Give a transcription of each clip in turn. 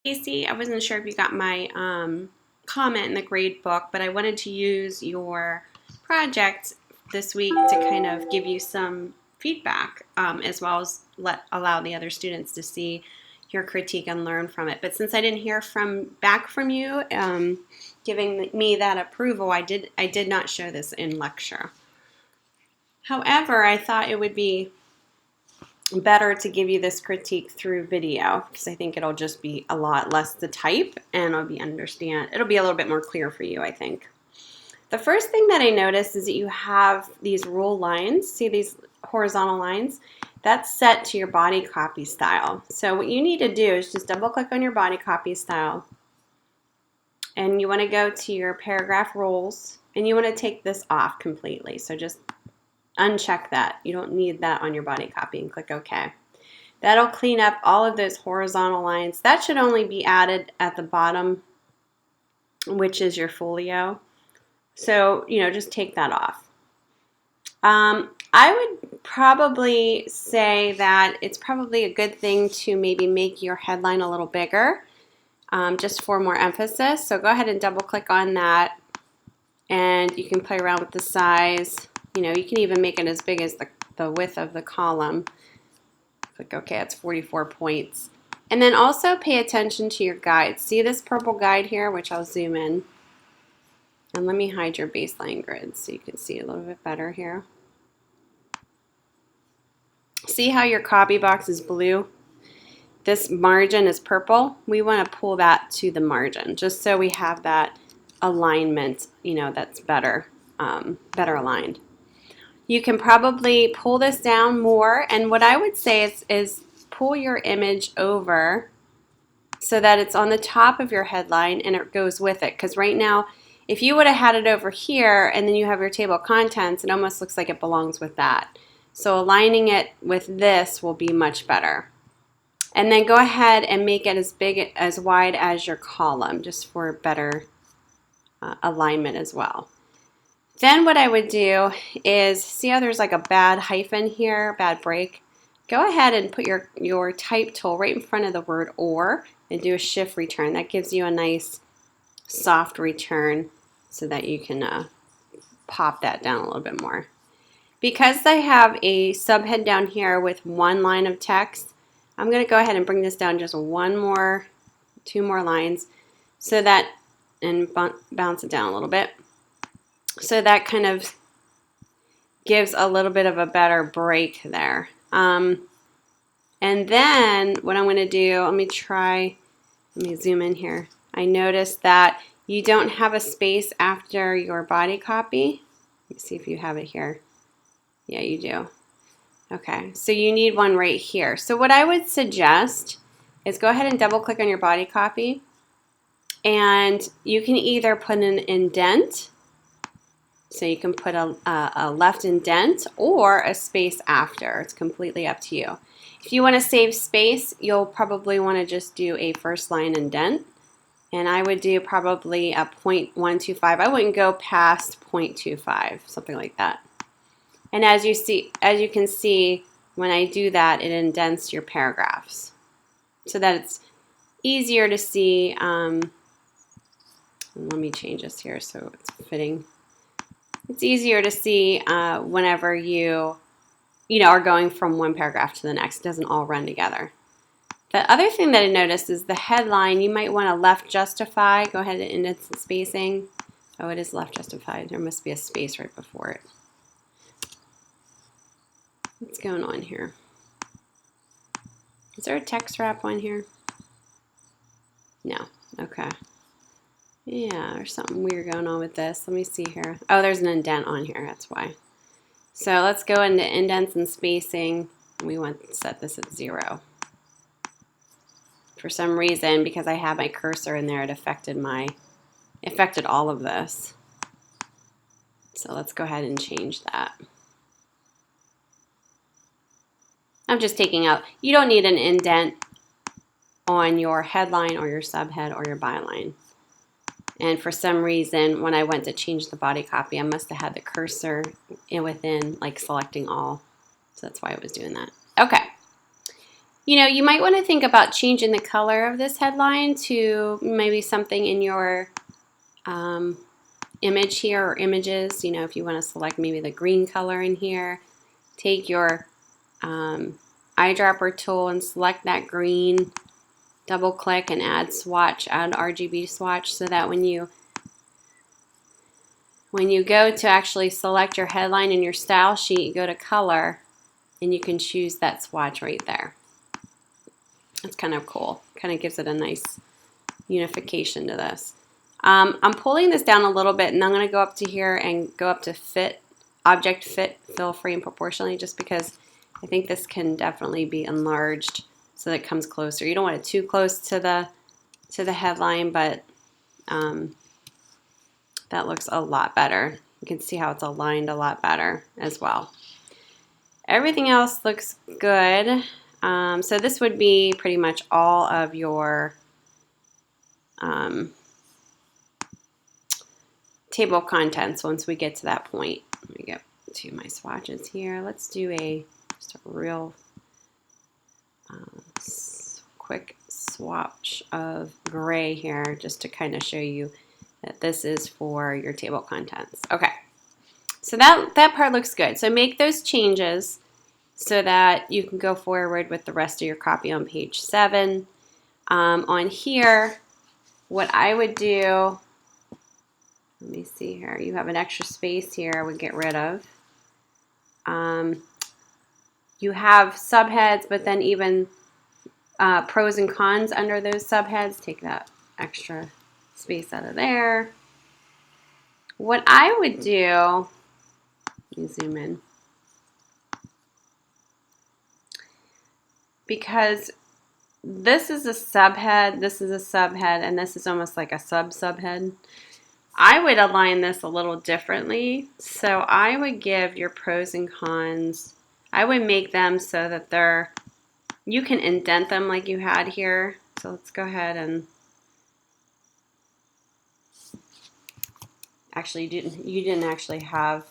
Stacie, I wasn't sure if you got my comment in the grade book, but I wanted to use your project this week to kind of give you some feedback, as well as allow the other students to see your critique and learn from it. But since I didn't hear back from you, giving me that approval, I did not show this in lecture. However, I thought it would be better to give you this critique through video because I think it'll just be a lot less to type and it'll be a little bit more clear for you, I think. The first thing that I noticed is that you have these rule lines. See these horizontal lines? That's set to your body copy style. So what you need to do is just double click on your body copy style and you want to go to your paragraph rules and you want to take this off completely. So just uncheck that. You don't need that on your body copy and click OK. That'll clean up all of those horizontal lines. That should only be added at the bottom, which is your folio. So, just take that off. I would probably say that it's probably a good thing to maybe make your headline a little bigger, just for more emphasis. So go ahead and double click on that and you can play around with the size. You can even make it as big as the width of the column. Click OK, it's 44 points. And then also pay attention to your guide. See this purple guide here, which I'll zoom in. And let me hide your baseline grid so you can see a little bit better here. See how your copy box is blue? This margin is purple. We want to pull that to the margin just so we have that alignment, that's better aligned. You can probably pull this down more, and what I would say is pull your image over so that it's on the top of your headline and it goes with it, because right now if you would have had it over here and then you have your table of contents, it almost looks like it belongs with that. So aligning it with this will be much better. And then go ahead and make it as wide as your column, just for better alignment as well. Then what I would do is, see how there's like a bad hyphen here, bad break? Go ahead and put your type tool right in front of the word or and do a shift return. That gives you a nice soft return so that you can pop that down a little bit more. Because I have a subhead down here with one line of text, I'm going to go ahead and bring this down just two more lines so that, and bounce it down a little bit. So that kind of gives a little bit of a better break there. And then what I'm going to do, let me zoom in here. I noticed that you don't have a space after your body copy. Let me see if you have it here. Yeah, you do. Okay, so you need one right here. So what I would suggest is go ahead and double click on your body copy and you can either put an indent. So you can put a left indent or a space after. It's completely up to you. If you want to save space, you'll probably want to just do a first line indent. And I would do probably a 0.125. I wouldn't go past 0.25, something like that. And as you can see, when I do that, it indents your paragraphs so that it's easier to see. Let me change this here so it's fitting. It's easier to see whenever you are going from one paragraph to the next. It doesn't all run together. The other thing that I noticed is the headline. You might want to left justify. Go ahead and indent some spacing. Oh, it is left justified. There must be a space right before it. What's going on here? Is there a text wrap on here? No. Okay. Yeah, there's something weird going on with this. Let me see here. Oh, there's an indent on here. That's why. So let's go into indents and spacing. We want to set this at 0. For some reason, because I have my cursor in there, it affected all of this. So let's go ahead and change that. I'm just taking out, you don't need an indent on your headline or your subhead or your byline. And for some reason, when I went to change the body copy, I must have had the cursor within, like selecting all. So that's why I was doing that. Okay. You know, you might want to think about changing the color of this headline to maybe something in your image here or images. You know, if you want to select maybe the green color in here, take your eyedropper tool and select that green, double click and add swatch, add RGB swatch, so that when you go to actually select your headline in your style sheet, you go to color and you can choose that swatch right there. It's kind of cool. Kind of gives it a nice unification to this. I'm pulling this down a little bit, and I'm going to go up to here and go up to fit, object fit, fill frame proportionally, just because I think this can definitely be enlarged so that it comes closer. You don't want it too close to the headline, but that looks a lot better. You can see how it's aligned a lot better as well. Everything else looks good. So this would be pretty much all of your table of contents once we get to that point. Let me get to my swatches here. Let's do just a real quick swatch of gray here, just to kind of show you that this is for your table of contents. Okay, so that part looks good. So make those changes so that you can go forward with the rest of your copy on page 7. On here, what I would do, let me see here, you have an extra space here I would get rid of. You have subheads, but then even pros and cons under those subheads. Take that extra space out of there. What I would do, let me zoom in, because this is a subhead, this is a subhead, and this is almost like a subhead. I would align this a little differently. So I would give your pros and cons, I would make them so that you can indent them like you had here. So let's go ahead and, actually you didn't actually have,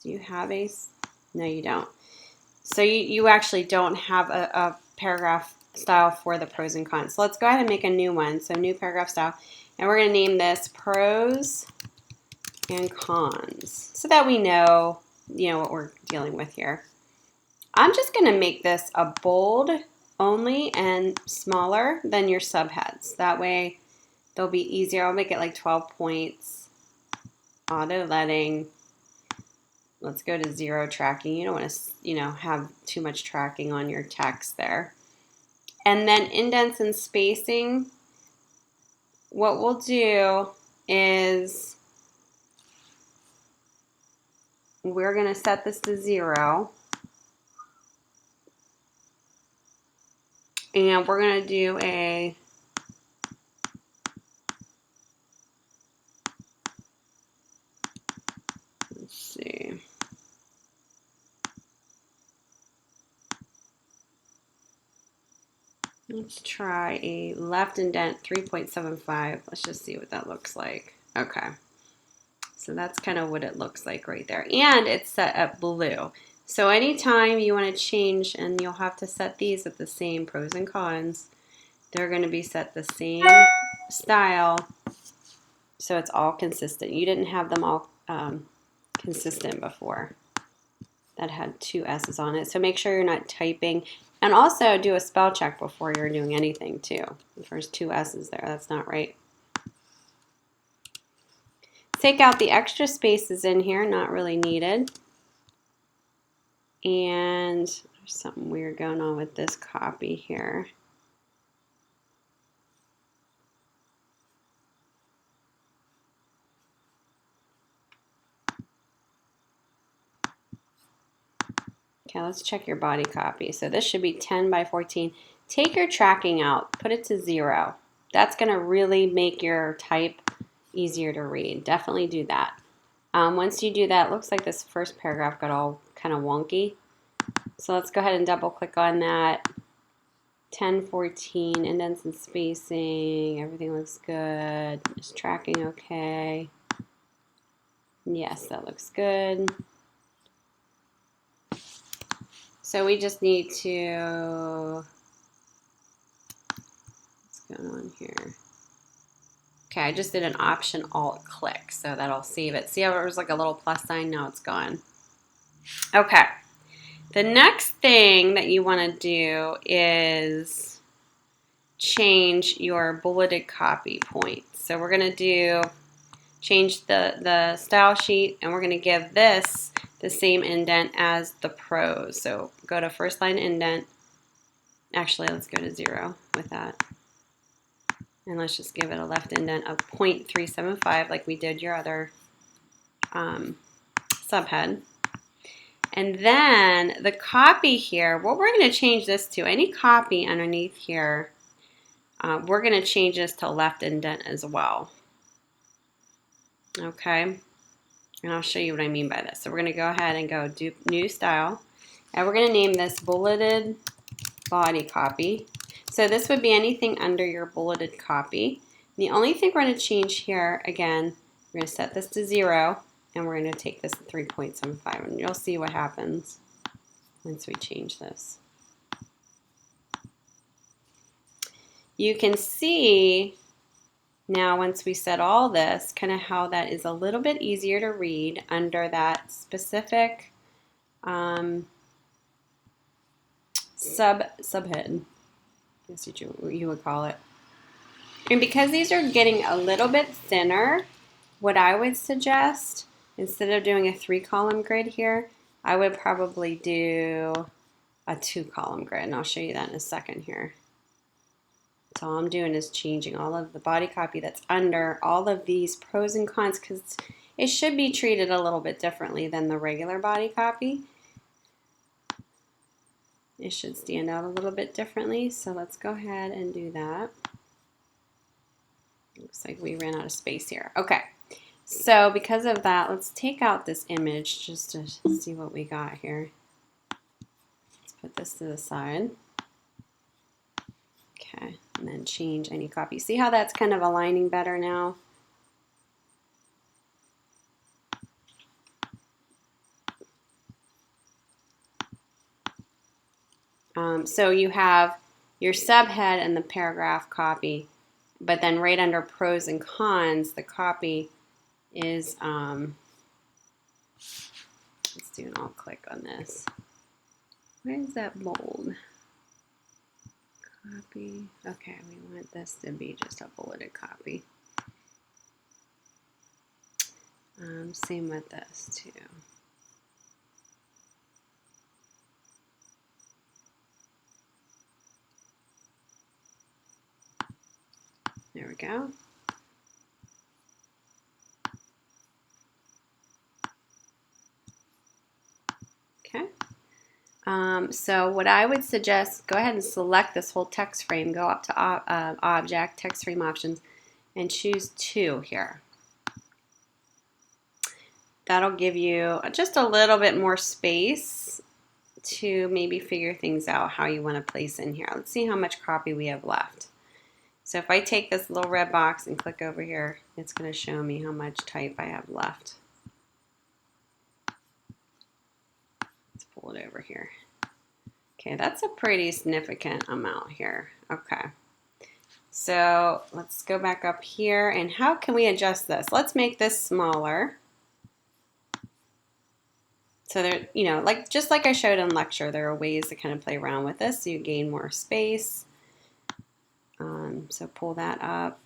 do you have a, no you don't. So you actually don't have a paragraph style for the pros and cons. So let's go ahead and make a new one. So new paragraph style. And we're going to name this pros and cons so that we know, what we're dealing with here. I'm just going to make this a bold only and smaller than your subheads. That way they'll be easier. I'll make it like 12 points. Auto letting. Let's go to 0 tracking. You don't want to, have too much tracking on your text there. And then indents and spacing. What we'll do is we're going to set this to 0. And we're going to do let's see. Let's try a left indent 3.75. Let's just see what that looks like. Okay. So that's kind of what it looks like right there. And it's set at blue. So anytime you want to change, and you'll have to set these at the same pros and cons, they're going to be set the same style so it's all consistent. You didn't have them all consistent before. That had 2 S's on it. So make sure you're not typing. And also do a spell check before you're doing anything too. The first 2 S's there, that's not right. Take out the extra spaces in here, not really needed. And there's something weird going on with this copy here. Okay, let's check your body copy. So this should be 10 by 14. Take your tracking out, put it to 0. That's going to really make your type easier to read. Definitely do that. Once you do that, it looks like this first paragraph got all kind of wonky. So let's go ahead and double click on that. 10:14, indents and spacing, everything looks good. Is tracking okay? Yes, that looks good. So we just need to, what's going on here? Okay, I just did an Option Alt click, so that'll save it. See how it was like a little plus sign? Now it's gone. Okay, the next thing that you want to do is change your bulleted copy point. So we're going to change the style sheet, and we're going to give this the same indent as the prose. So go to first line indent. Actually, let's go to 0 with that. And let's just give it a left indent of 0.375 like we did your other subhead. And then the copy here, what we're going to change this to, any copy underneath here, we're going to change this to left indent as well. Okay, and I'll show you what I mean by this. So we're going to go ahead and go do new style, and we're going to name this bulleted body copy. So this would be anything under your bulleted copy. The only thing we're going to change here, again, we're going to set this to 0, and we're going to take this to 3.75, and you'll see what happens once we change this. You can see now once we set all this, kind of how that is a little bit easier to read under that specific subhead, I guess you would call it. And because these are getting a little bit thinner, what I would suggest, instead of doing a 3-column grid here, I would probably do a 2-column grid, and I'll show you that in a second here. So all I'm doing is changing all of the body copy that's under all of these pros and cons, because it should be treated a little bit differently than the regular body copy. It should stand out a little bit differently, so let's go ahead and do that. Looks like we ran out of space here. Okay, so because of that, let's take out this image just to see what we got here. Let's put this to the side. Okay, and then change any copy. See how that's kind of aligning better now? So you have your subhead and the paragraph copy, but then right under pros and cons, the copy is, let's do an alt click on this. Where is that bold? Copy. Okay, we want this to be just a bulleted copy. Same with this too. There we go. Okay. So what I would suggest, go ahead and select this whole text frame, go up to Object, Text Frame Options, and choose 2 here. That'll give you just a little bit more space to maybe figure things out how you want to place in here. Let's see how much copy we have left. So if I take this little red box and click over here, it's going to show me how much type I have left. Let's pull it over here. Okay, that's a pretty significant amount here. Okay, so let's go back up here, and how can we adjust this? Let's make this smaller. So there, you know, just like I showed in lecture, there are ways to kind of play around with this so you gain more space. So pull that up,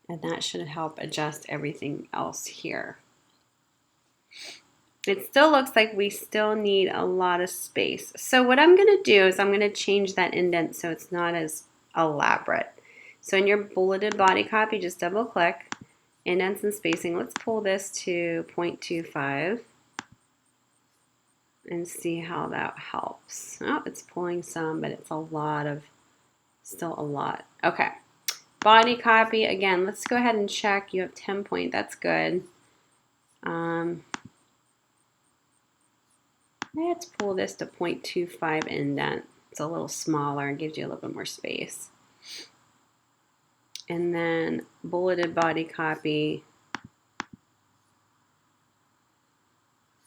and that should help adjust everything else here. It still looks like we still need a lot of space. So what I'm going to do is I'm going to change that indent so it's not as elaborate. So in your bulleted body copy, just double click, indents and spacing. Let's pull this to 0.25 and see how that helps. Oh, it's pulling some, but it's a lot of, still a lot. Okay, body copy, again, let's go ahead and check. You have 10 point, that's good. Let's pull this to 0.25 indent. It's a little smaller and gives you a little bit more space. And then bulleted body copy.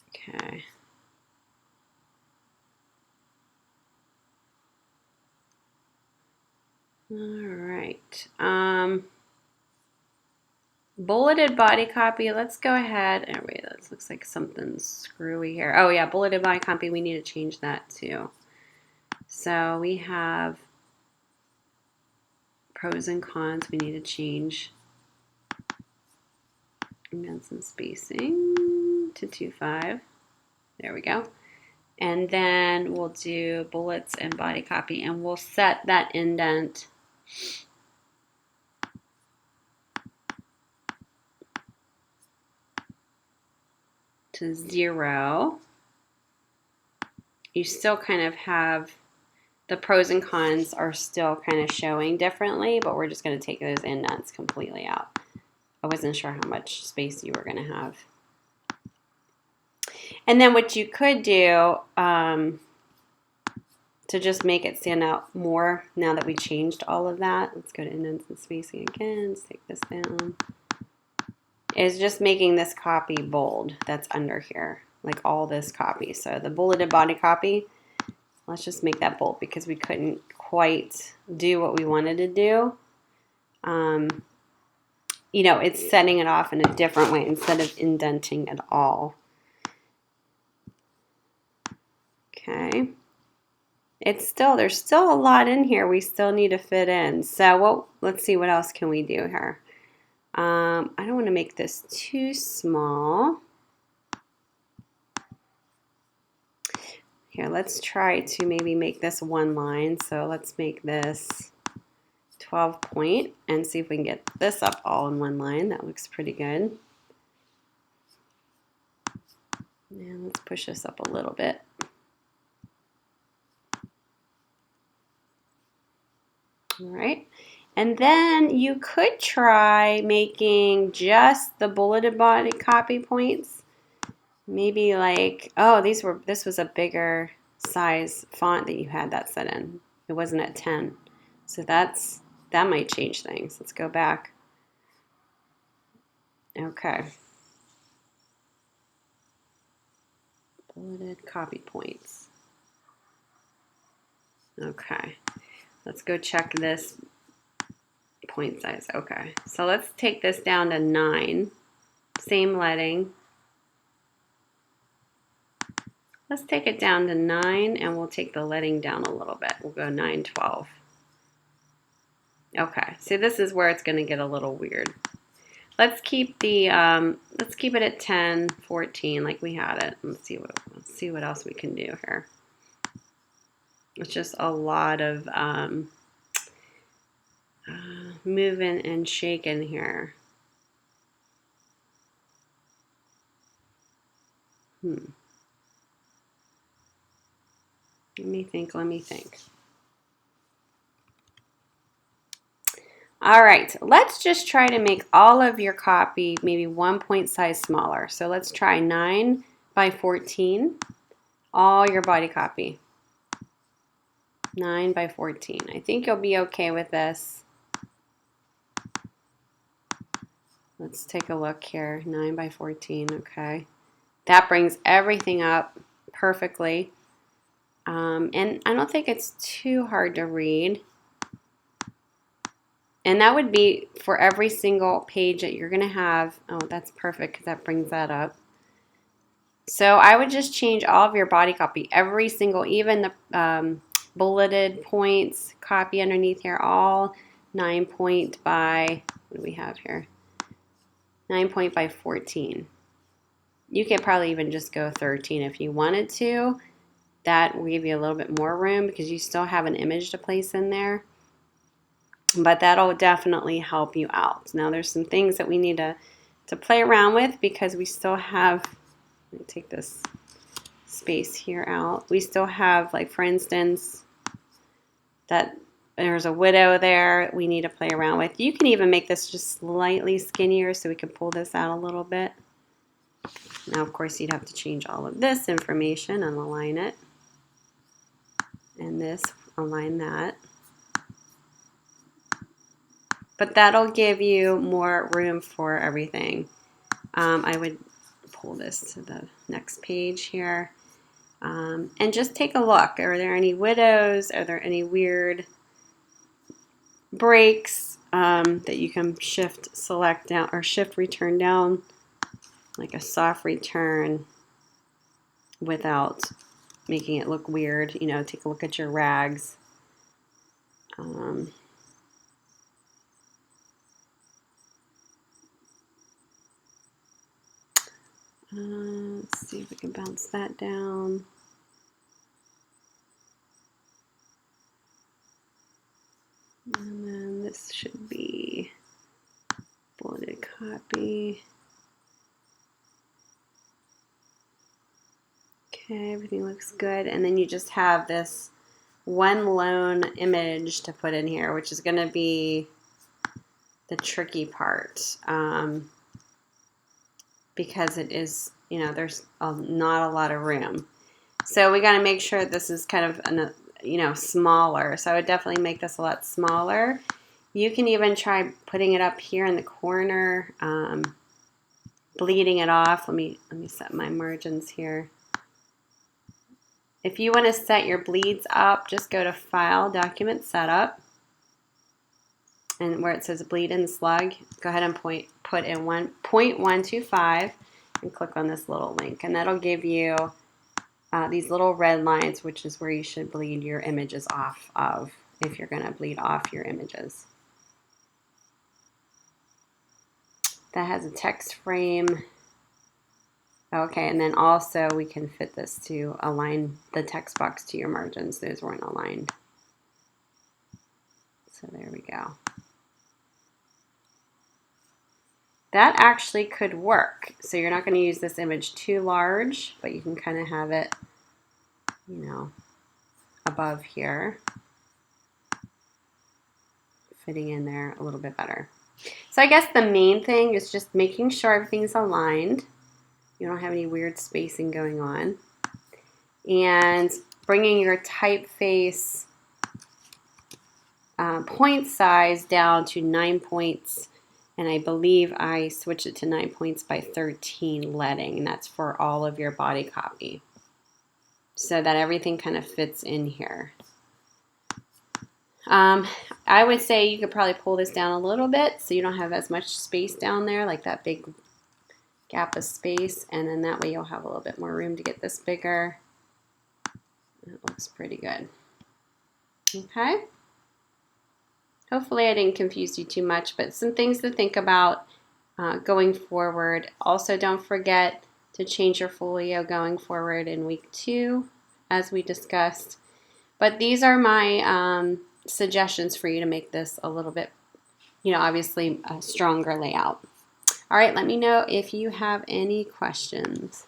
Okay. All right. Bulleted body copy. Let's go ahead. Oh, wait, that looks like something's screwy here. Oh, yeah, bulleted body copy. We need to change that too. So we have pros and cons. We need to change. And some spacing to 2.5. There we go. And then we'll do bullets and body copy, and we'll set that indent to 0. You still kind of have the pros and cons are still kind of showing differently, but we're just going to take those indents completely out. I wasn't sure how much space you were going to have. And then what you could do to just make it stand out more now that we changed all of that, let's go to indents and spacing again. Let's take this down. Is just making this copy bold that's under here, like all this copy. So the bulleted body copy, let's just make that bold because we couldn't quite do what we wanted to do. You know, it's setting it off in a different way instead of indenting it all. Okay. It's still, there's still a lot in here we still need to fit in. So let's see what else can we do here. I don't want to make this too small. Here, let's try to maybe make this one line. So let's make this 12 point and see if we can get this up all in one line. That looks pretty good. And let's push this up a little bit. All right. And then you could try making just the bulleted body copy points. Maybe like, oh, this was a bigger size font that you had that set in. It wasn't at 10. So that might change things. Let's go back. Okay. Bulleted copy points. Okay. Let's go check this point size. Okay. So let's take this down to 9. Same leading. Let's take it down to 9 and we'll take the leading down a little bit. We'll go 9, 12. Okay. See, this is where it's going to get a little weird. Let's keep the let's keep it at 10, 14 like we had it. Let's see what else we can do here. It's just a lot of moving and shaking here. Let me think. All right, let's just try to make all of your copy maybe 1 point size smaller. So let's try 9 by 14, all your body copy. 9 by 14. I think you'll be okay with this. Let's take a look here. 9 by 14, okay. That brings everything up perfectly. And I don't think it's too hard to read. And that would be for every single page that you're going to have. Oh, that's perfect because that brings that up. So I would just change all of your body copy, every single, even the bulleted points, copy underneath here, all 9 point by, what do we have here? 9 point by 14. You could probably even just go 13 if you wanted to. That will give you a little bit more room because you still have an image to place in there. But that'll definitely help you out. Now there's some things that we need to play around with because we still have, let me take this space here out. We still have, like, for instance, that there's a widow there we need to play around with. You can even make this just slightly skinnier so we can pull this out a little bit. Now, of course, you'd have to change all of this information and align it. And this, align that. But that'll give you more room for everything. I would pull this to the next page here. And just take a look. Are there any widows? Are there any weird breaks that you can shift select down or shift return down, like a soft return without making it look weird. You know, take a look at your rags. Let's see if we can bounce that down. And then this should be bulleted copy. Okay, everything looks good. And then you just have this one lone image to put in here, which is going to be the tricky part. Because it is, you know, there's not a lot of room. So we got to make sure this is kind of, you know, smaller. So I would definitely make this a lot smaller. You can even try putting it up here in the corner, bleeding it off. Let me set my margins here. If you want to set your bleeds up, just go to File, Document Setup, and where it says Bleed and Slug, go ahead and put in 1.125 and click on this little link, and that'll give you these little red lines, which is where you should bleed your images off of if you're going to bleed off your images. That has a text frame. Okay, and then also we can fit this to align the text box to your margins. Those weren't aligned. So there we go. That actually could work. So you're not going to use this image too large, but you can kind of have it, you know, above here, fitting in there a little bit better. So I guess the main thing is just making sure everything's aligned. You don't have any weird spacing going on. And bringing your typeface point size down to 9 points. And I believe I switched it to 9 points by 13 leading. And that's for all of your body copy. So that everything kind of fits in here. I would say you could probably pull this down a little bit so you don't have as much space down there, like that big gap of space, and then that way you'll have a little bit more room to get this bigger. It looks pretty good. Okay. Hopefully I didn't confuse you too much, but some things to think about going forward. Also, don't forget to change your folio going forward in week 2, as we discussed. But these are my suggestions for you to make this a little bit, you know, obviously a stronger layout. All right, let me know if you have any questions.